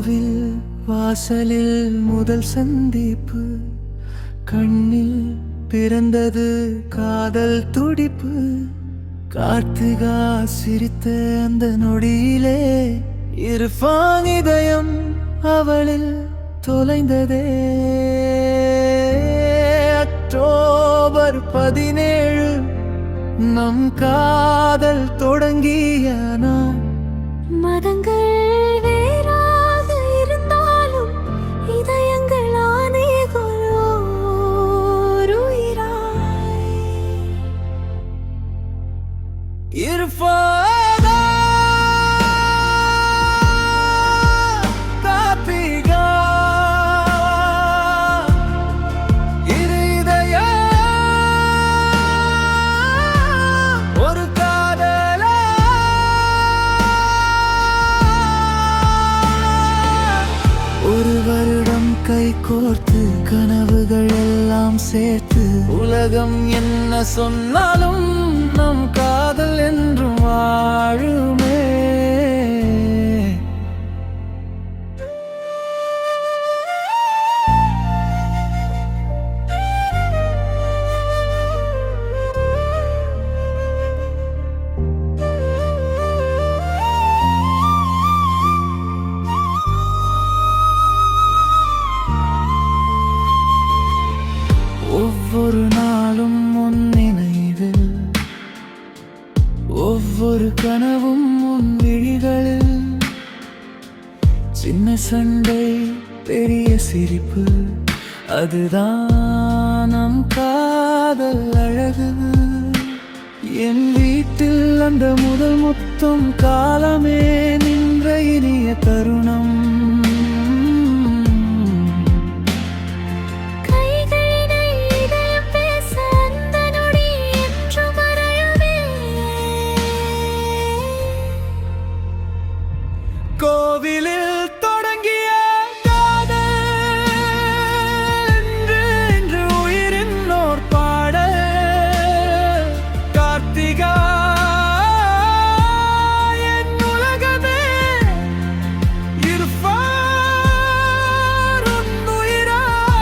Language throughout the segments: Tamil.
கோவில் வாசலில் முதல் சந்திப்பு, கண்ணில் பிறந்தது காதல் துடிப்பு. கார்த்திகா சிரித்த அந்த நொடியிலே இர்ஃபான் இதயம் அவளில் தொலைந்ததே. அக்டோபர் 17 நம் காதல் தொடங்கிய நாள். மதங்கள் வேறாக இருந்தாலும் இதயங்கள் ஆணையர்களோருயிராய். இர்ஃபானா, கார்த்திகா, இரு இதயம் ஒரு காதலா. ஒரு வருடம் கை கோர்த்து கனவுகள் எல்லாம் சேர்த்து, உலகம் என்ன சொன்னாலும் நம் காதல் என்றும் வாழுமே. ஒவ்வொரு நாளும் உன் நினைவில், ஒவ்வொரு கனவும் உன் விழிகளில். சின்ன சண்டை பெரிய சிரிப்பு, அதுதான் நம் காதல் அழகு. என் வீட்டில் அந்த முதல் முத்தம், காலமே நின்ற இனிய தருணம். கோவிலில் தொடங்கிய காதல் என்று உயிரின் ஓர் பாடல். கார்த்திகா என் உலகமே, இர்ஃபான் உன் உயிராய்.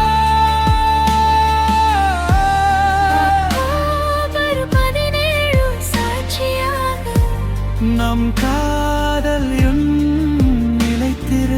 17 சாட்சியாக நம் காதல் நிலைத்திரு.